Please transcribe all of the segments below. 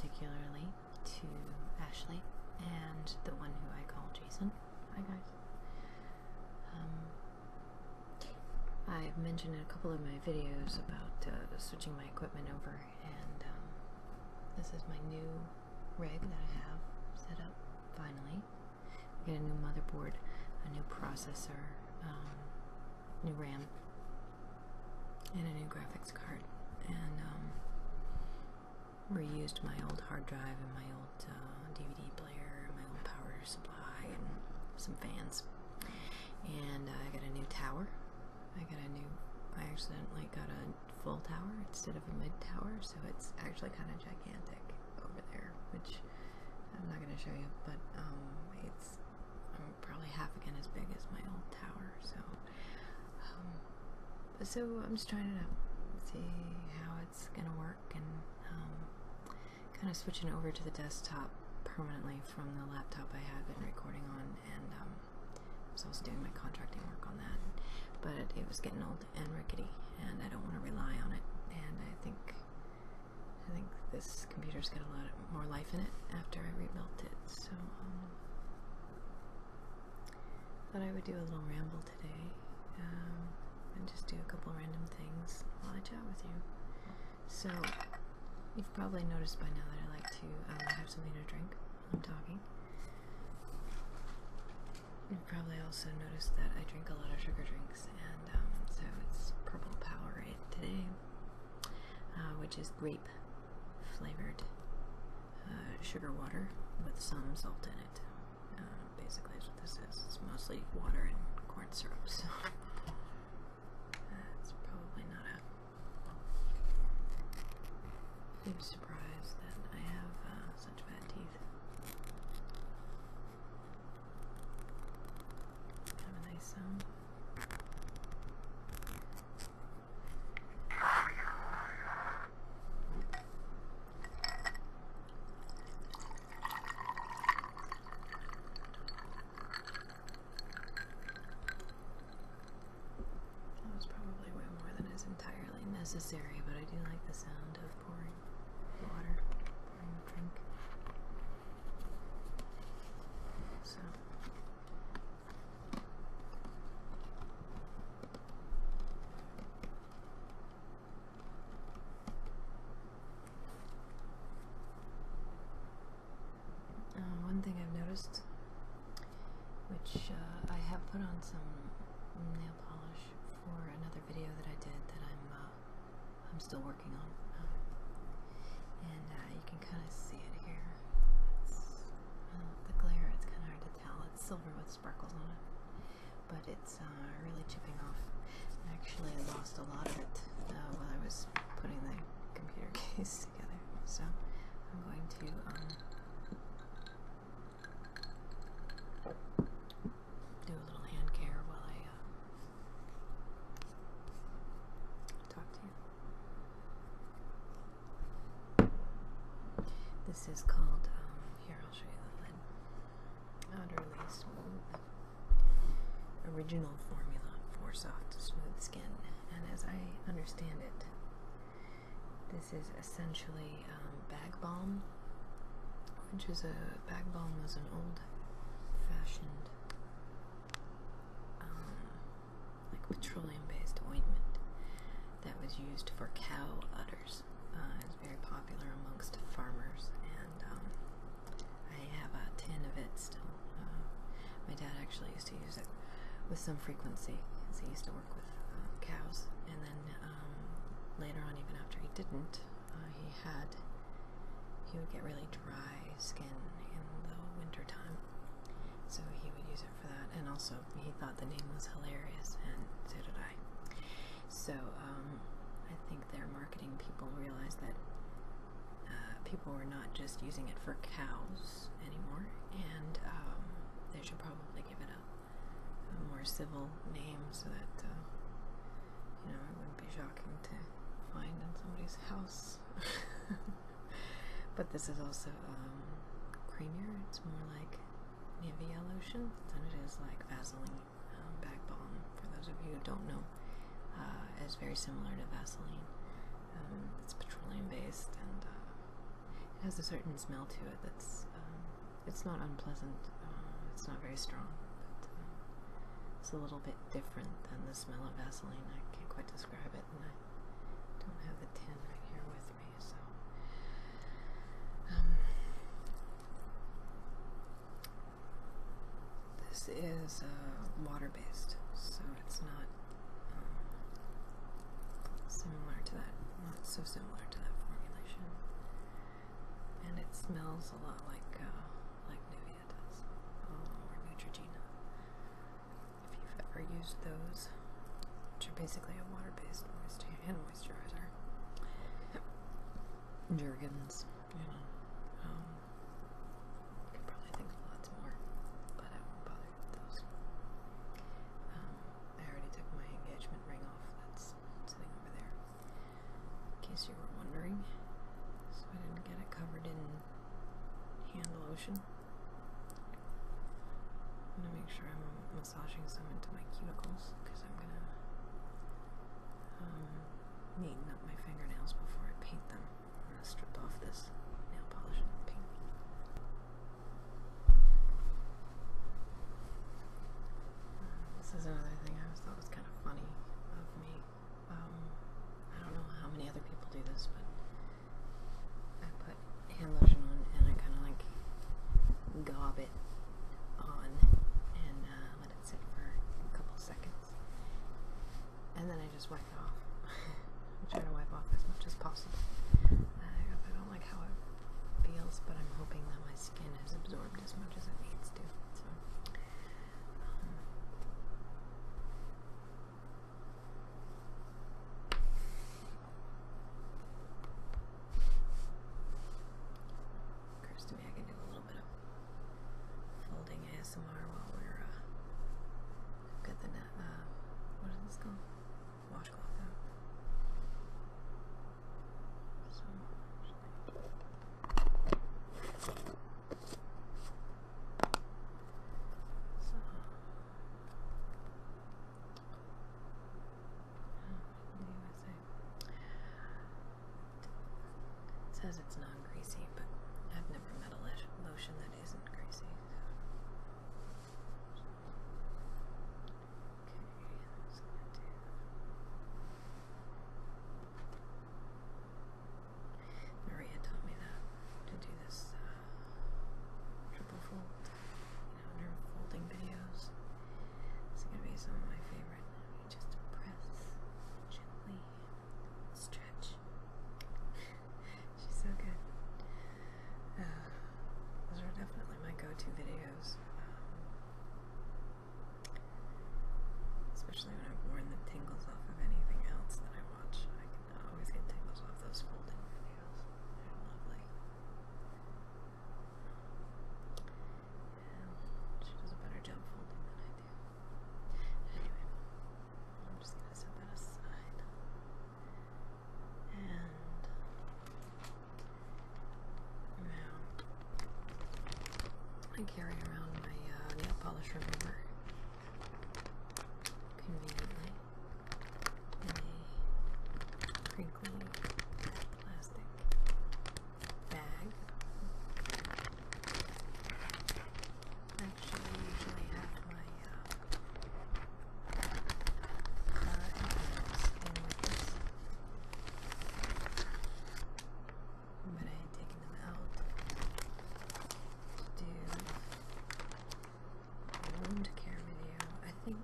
particularly to Ashley and the one who I call Jason. Hi guys. I've mentioned in a couple of my videos about switching my equipment over, and this is my new rig that I have set up finally. I got a new motherboard, a new processor, new RAM, and a new graphics card, and reused my old hard drive and my old DVD player, my old power supply, and some fans. And I got a new tower. I accidentally got a full tower instead of a mid tower, so it's actually kind of gigantic over there, which I'm not going to show you, but it's probably half again as big as my old tower. So I'm just trying to see how it's going to work, and kind of switching over to the desktop permanently from the laptop I had been recording on, and I was also doing my contracting work on that, but it was getting old and rickety, and I don't want to rely on it, and I think this computer's got a lot more life in it after I rebuilt it, so thought I would do a little ramble today, and just do a couple random things while I chat with you. So you've probably noticed by now that I like to have something to drink while I'm talking. You've probably also noticed that I drink a lot of sugar drinks, and so it's Purple Powerade today, which is grape flavored sugar water with some salt in it. Basically is what this is. It's mostly water and corn syrup, so it's probably not a huge surprise that I have such bad teeth. Have a nice that was probably way more than is entirely necessary, but I do like the sound of pouring water, pouring a drink. So one thing I've noticed, which I have put on some nail polish for another video that I did that I'm still working on, and you can kind of see it here. It's the glare, it's kind of hard to tell. It's silver with sparkles on it, but it's really chipping off. Actually, I lost a lot of it while I was putting the computer case together, so I'm going to do a little hand care while I talk to you. This is called, here I'll show you the lid, Utterly Smooth, original formula for soft smooth skin, and as I understand it, this is essentially bag balm, which is bag balm was an old-fashioned like petroleum-based ointment that was used for cow udders. It's very popular amongst farmers, and I have a tin of it still. My dad actually used to use it with some frequency, because he used to work with cows, and then later on, even after he didn't, he would get really dry skin in the winter time, so he would use it for that, and also he thought the name was hilarious, and so did I. So I think their marketing people realized that people were not just using it for cows anymore, and they should probably give it a more civil name, so that you know, it wouldn't be shocking to find in somebody's house. But this is also creamier. It's more like Nivea lotion than it is like Vaseline bag balm. For those of you who don't know, it's very similar to Vaseline. It's petroleum based, and It has a certain smell to it that's, it's not unpleasant, it's not very strong, but it's a little bit different than the smell of Vaseline. I can't quite describe it, and I don't have the tin right here with me, so. This is water-based, so it's not similar to that, not so similar to that formulation. And it smells a lot like Nivea does, or Neutrogena. If you've ever used those, which are basically a water-based hand moisturizer. Jergens, you know. You could probably think of lots more, but I won't bother with those. I already took my engagement ring off that's sitting over there, in case you were wondering, so I didn't get it covered in hand lotion. I'm gonna make sure I'm massaging some into my cuticles, because I'm gonna neaten up my fingernails before I paint them. I'm gonna strip off this nail polish and paint. This is another thing I always thought was kind of funny of me. I don't know how many other people do this, but I put hand lotion on and I kind of like gob it on and let it sit for a couple seconds, and then I just wipe it off. I try to wipe off as much as possible. I don't like how it feels, but I'm hoping that my skin has absorbed as much as it needs to. So, occurs to me I can do a little bit of folding ASMR while we're get the what is this called? Washcloth out. So it says it's non-greasy, but I've never met a lotion that isn't greasy. Maria taught me that to do this triple fold, in her folding videos. It's gonna be some of my favorite. You just press gently, stretch. She's so good. Those are definitely my go-to videos, especially when I've worn the tingles off of anything else that I watch. I can always get tingles off those folding videos. They're lovely. Yeah, she does a better job folding than I do. Anyway, I'm just gonna set that aside. And now I carry around my nail polish remover conveniently in a crinkly plastic bag. Actually, I usually have my envelopes in with this, but I had taken them out to do a wound care video. I think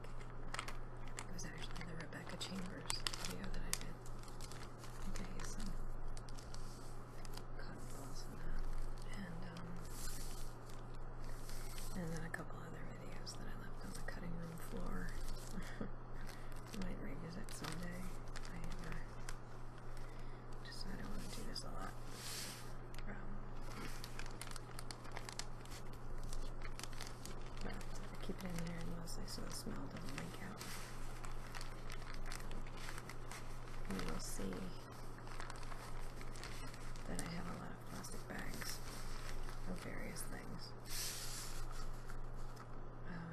it was actually the Rebecca Chambers video that I did. I think I used some cotton balls in that, and then a couple other videos that I left on the cutting room floor. I might revisit someday. I decided I want to do this a lot. But I keep it in there mostly so the smell doesn't leak out. And you'll see that I have a lot of plastic bags of various things.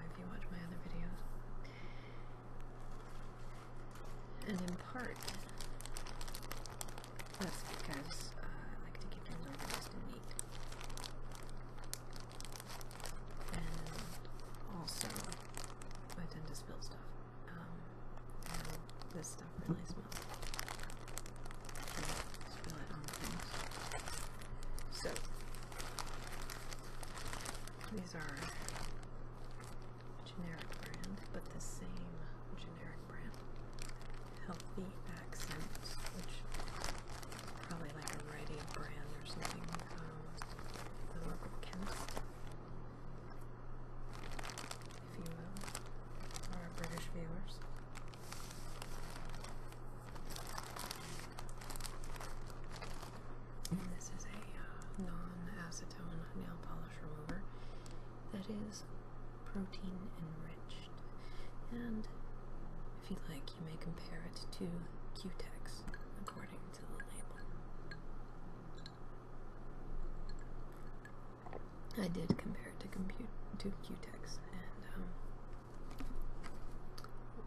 If you watch my other videos. And in part, that's because I like to keep things organized and neat. This stuff really smells. Spill it on things. So, these are generic brand, but the same generic brand. Healthy Accents, which is probably like a Rite Aid brand or something. The local chemist, if you will, our British viewers. And this is a non-acetone nail polish remover that is protein enriched, and if you'd like, you may compare it to Q-Tex according to the label. I did compare it to Q-Tex, and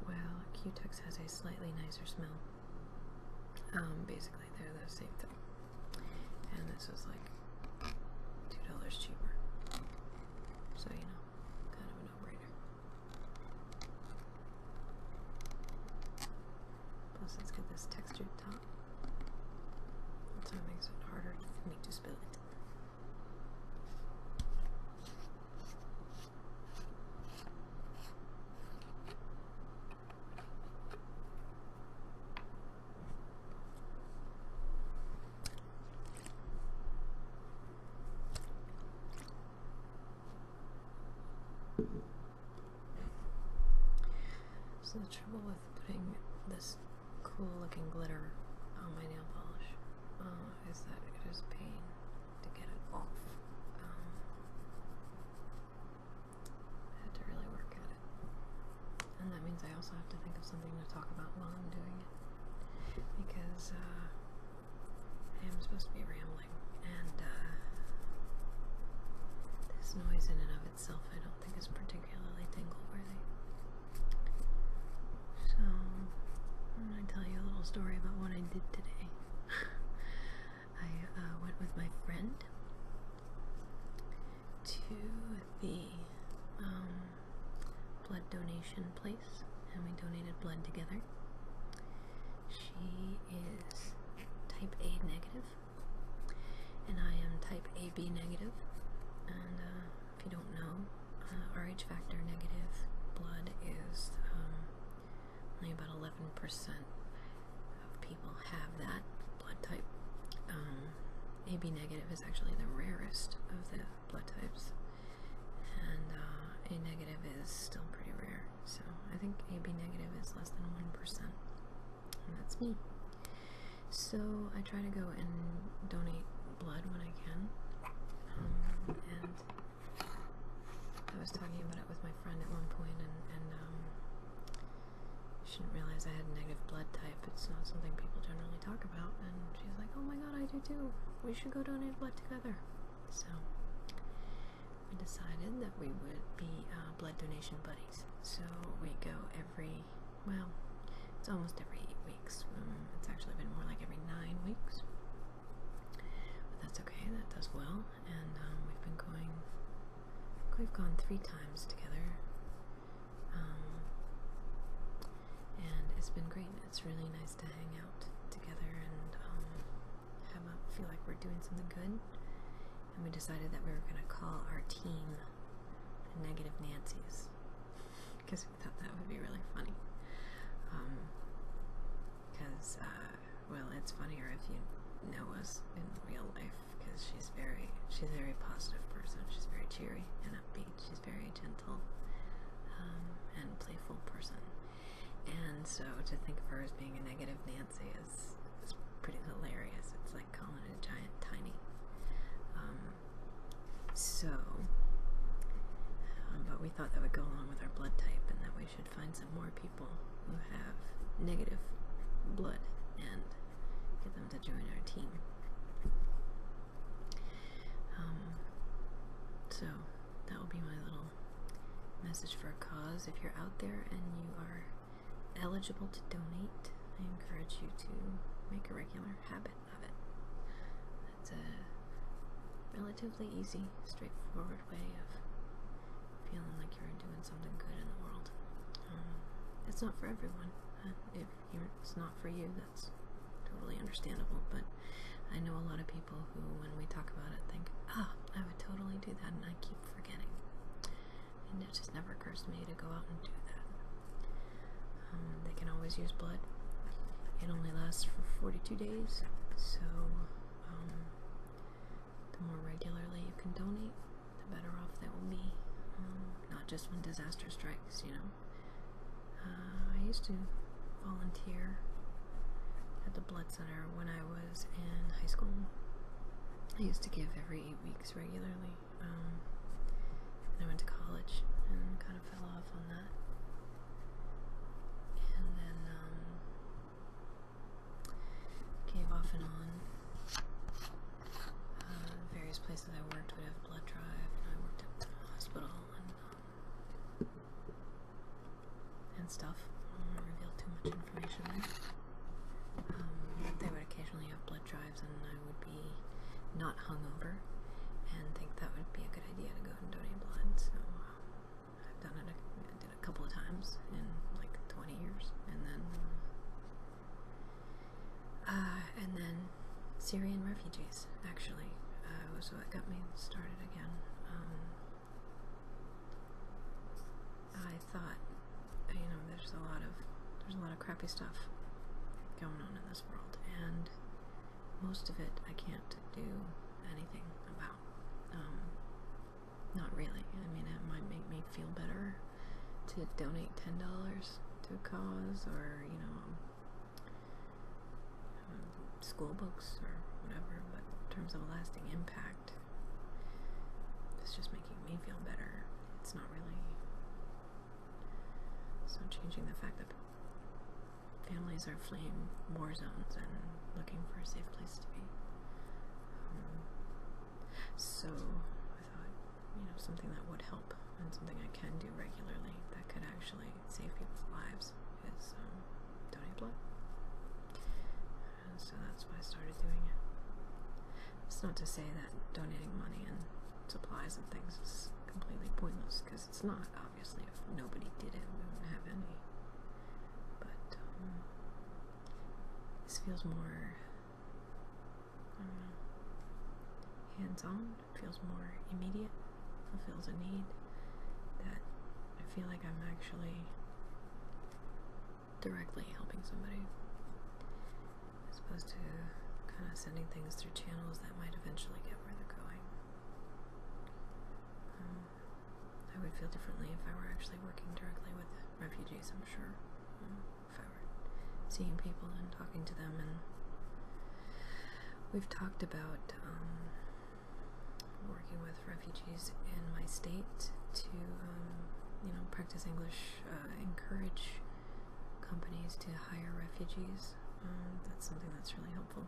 well, Q-Tex has a slightly nicer smell. Basically, they're the same thing, and this was like $2 cheaper. So, you know, kind of a no-brainer. Plus, it's got this textured top, so it makes it harder for me to spill it. So the trouble with putting this cool looking glitter on my nail polish is that it is a pain to get it off. I had to really work at it. And that means I also have to think of something to talk about while I'm doing it. Because I am supposed to be rambling, and this noise in and of itself I don't think is particularly tingle-worthy. So, I'm going to tell you a little story about what I did today. I went with my friend to the blood donation place, and we donated blood together. She is type A negative, and I am type AB negative, and if you don't know, Rh factor negative blood is only about 11% of people have that blood type. AB negative is actually the rarest of the blood types, and A negative is still pretty rare, so I think AB negative is less than 1%, and that's me. So I try to go and donate blood when I can, and I was talking about it with my friend at one point, and she didn't realize I had a negative blood type. It's not something people generally talk about, and she's like, oh my god, I do too. We should go donate blood together. So we decided that we would be blood donation buddies. So we go every, well, it's almost every 8 weeks. It's actually been more like every 9 weeks. But that's okay, that does well. And we've gone 3 times together. And it's been great. It's really nice to hang out together and feel like we're doing something good. And we decided that we were going to call our team the Negative Nancy's, because we thought that would be really funny. Because, well, it's funnier if you know us in real life, because she's a very positive person. She's very cheery and upbeat. She's very gentle and playful person. And so to think of her as being a Negative Nancy is pretty hilarious. It's like calling it a giant Tiny. But we thought that would go along with our blood type, and that we should find some more people who have negative blood and get them to join our team. So that will be my little message for a cause. If you're out there and you are eligible to donate, I encourage you to make a regular habit of it. It's a relatively easy, straightforward way of feeling like you're doing something good in the world. It's not for everyone. If it's not for you, that's totally understandable, but I know a lot of people who, when we talk about it, think, I would totally do that, and I keep forgetting. And it just never occurs to me to go out and do that. They can always use blood. It only lasts for 42 days, so the more regularly you can donate, the better off they will be. Not just when disaster strikes, you know. I used to volunteer at the blood center when I was in high school. I used to give every 8 weeks regularly. And I went to college and kind of fell off on that. And then gave off and on. Various places I worked would have blood drive, and I worked at the hospital and stuff. I don't want to reveal too much information there. They would occasionally have blood drives, and I would be not hungover and think that would be a good idea to go and donate blood. So I've done it. I did it a couple of times in like 20 years, and then Syrian refugees actually was what got me started again. I thought, you know, there's a lot of crappy stuff going on in this world, and most of it I can't do anything about. Not really. I mean, it might make me feel better to donate $10 to a cause, or, you know, school books or whatever, but in terms of a lasting impact, it's just making me feel better. It's not changing the fact that families are fleeing war zones and looking for a safe place to be. So I thought, you know, something that would help and something I can do regularly that could actually save people's lives is donate blood. And so that's why I started doing it. It's not to say that donating money and supplies and things is completely pointless, because it's not. Obviously, if nobody did it, we wouldn't have any. But this feels more, I don't know, hands-on. It feels more immediate. Fulfills a need that I feel like I'm actually directly helping somebody, as opposed to kind of sending things through channels that might eventually get where they're going. I would feel differently if I were actually working directly with refugees, I'm sure. If I were seeing people and talking to them. And we've talked about working with refugees in my state to, you know, practice English, encourage companies to hire refugees. That's something that's really helpful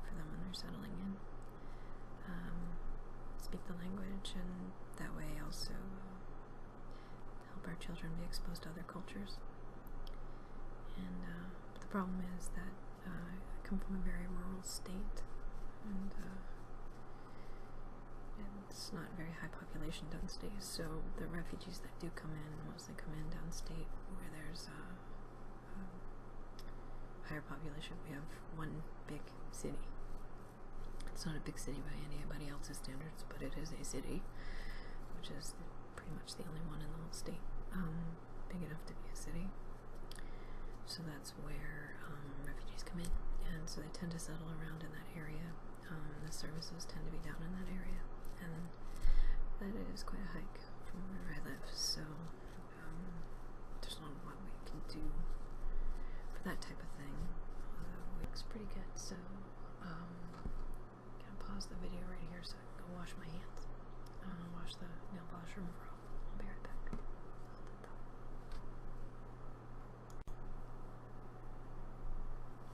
for them when they're settling in. Speak the language, and that way also help our children be exposed to other cultures. And but the problem is that I come from a very rural state, and it's not very high population downstate, so the refugees that do come in mostly come in downstate where there's a higher population. We have one big city. It's not a big city by anybody else's standards, but it is a city, which is pretty much the only one in the whole state, big enough to be a city. So that's where refugees come in, and so they tend to settle around in that area. The services tend to be down in that area, and that is quite a hike from where I live, so there's not a lot we can do for that type of thing, although it looks pretty good. So pause the video right here so I can go wash my hands. Wash the nail polish remover off. I'll be right back.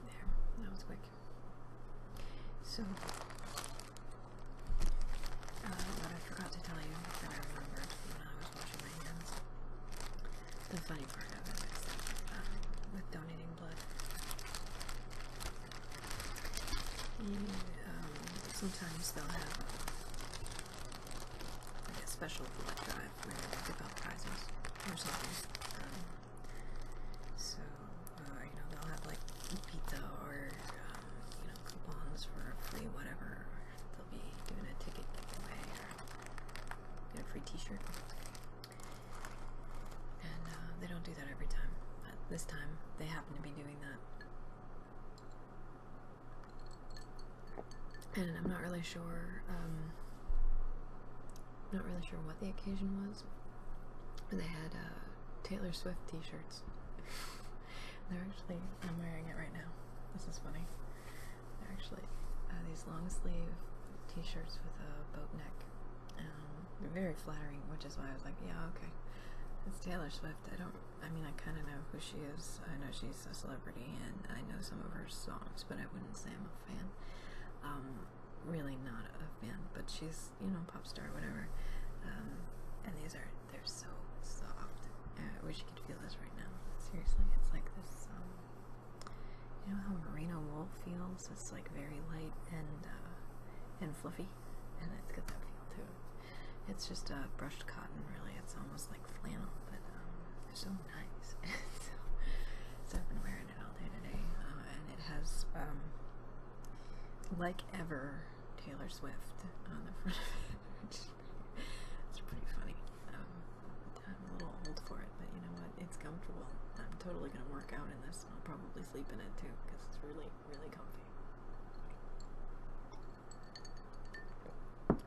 There, that was quick. So, what I forgot to tell you that I remembered when I was washing my hands, the funny part of it is that with donating blood, sometimes they'll have like a special blood drive where they give out prizes or something. So pizza or coupons for a free whatever. They'll be doing a ticket giveaway or get a free T-shirt. And they don't do that every time. But this time they happen to be doing that. And I'm not really sure. What the occasion was. They had Taylor Swift T-shirts. They're actually, I'm wearing it right now. This is funny. They're actually these long sleeve T-shirts with a boat neck. They're very flattering, which is why I was like, yeah, okay. It's Taylor Swift. I kind of know who she is. I know she's a celebrity, and I know some of her songs, but I wouldn't say I'm a fan. Really not a fan, but she's, pop star, whatever. And they're so soft. I wish you could feel this right now. Seriously, it's like this, you know how merino wool feels? It's like very light and fluffy, and it's got that feel to it. It's just brushed cotton, really. It's almost like flannel, but they're so nice. So I've been wearing it all day today, and it has, like ever, Taylor Swift on the front of it, which it's pretty funny. I'm a little old for it, but you know what? It's comfortable. I'm totally going to work out in this, and I'll probably sleep in it too, because it's really, really comfy. Alright.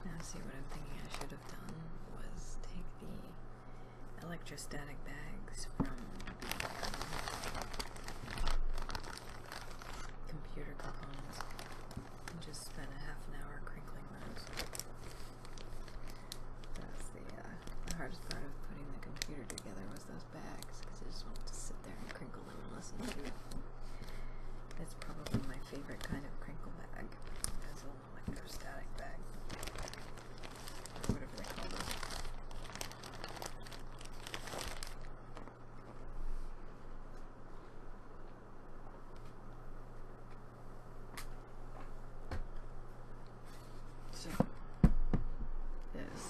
Now, see, what I'm thinking I should have done was take the electrostatic bags from computer components and just spend a half an hour crinkling those. That's the hardest part of putting the computer together was those bags, because I just wanted to sit there and crinkle them and listen to it. That's probably my favorite kind of crinkle bag, is an electrostatic bag, or whatever they call those. So, this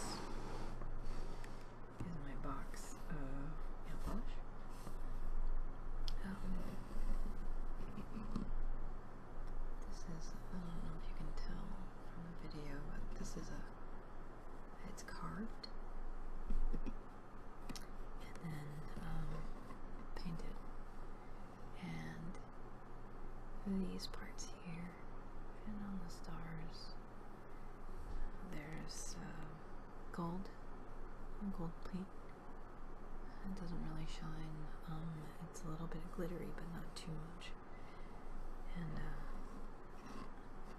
is my box of nail polish. This is, I don't know if you can tell from the video, but this is it's carved and then painted. And these parts here, and on the stars, there's gold paint. It doesn't really shine. It's a little bit glittery, but not too much. And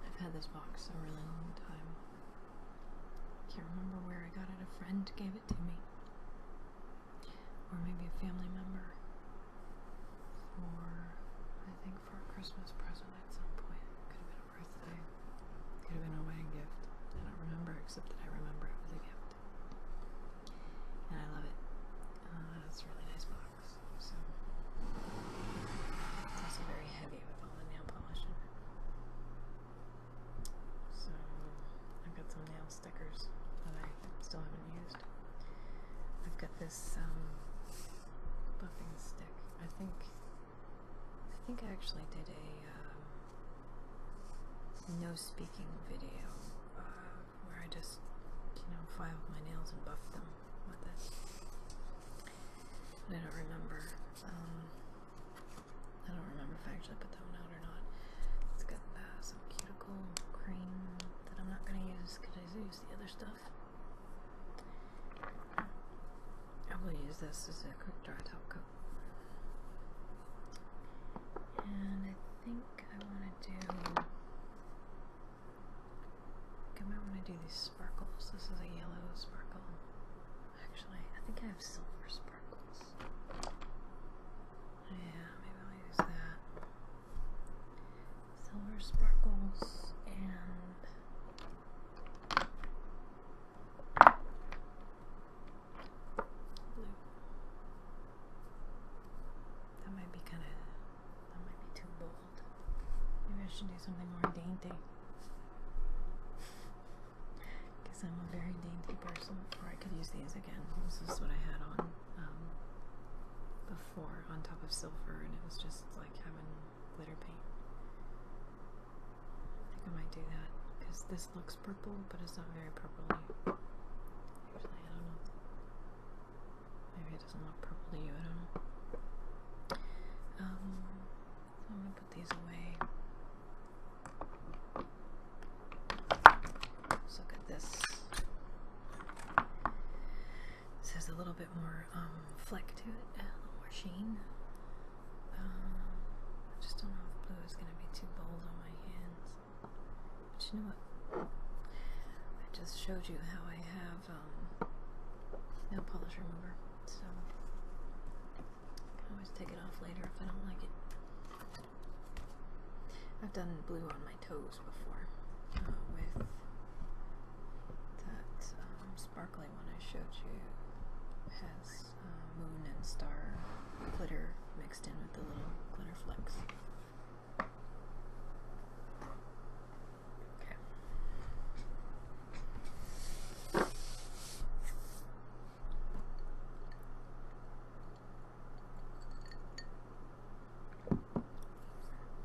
I've had this box a really long time. Can't remember where I got it. A friend gave it to me, or maybe a family member, I think for a Christmas present at some point. It could have been a birthday. Could have been a wedding gift. I don't remember, except that I remember it was a gift. And I love it. It's a really nice box. So it's also very heavy with all the nail polish in it. So I've got some nail stickers that I still haven't used. I've got this buffing stick. I think I actually did a no speaking video where I just filed my nails and buffed them with it. But I don't remember. I don't remember if I actually put that one out or not. It's got some cuticle cream that I'm not going to use because I use the other stuff. I will use this as a quick dry top coat. And I think I want to do. I might want to do these sparkles. This is a yellow sparkle. Actually, I think I have silver sparkles. Yeah, maybe I'll use that. Silver sparkles and blue. you something more dainty. Because I'm a very dainty person. Or I could use these again. This is what I had on before, on top of silver, and it was just like having glitter paint. I think I might do that, because this looks purple, but it's not very purpley. Actually, I don't know. Maybe it doesn't look purple to you, I don't know. So I'm going to put these away. Let's look at this. This has a little bit more fleck to it, a little more sheen. I just don't know if blue is going to be too bold on my hands. But you know what? I just showed you how I have nail polish remover, so I can always take it off later if I don't like it. I've done blue on my toes before with that sparkly one I showed you. Has moon and star glitter mixed in with the little glitter flecks.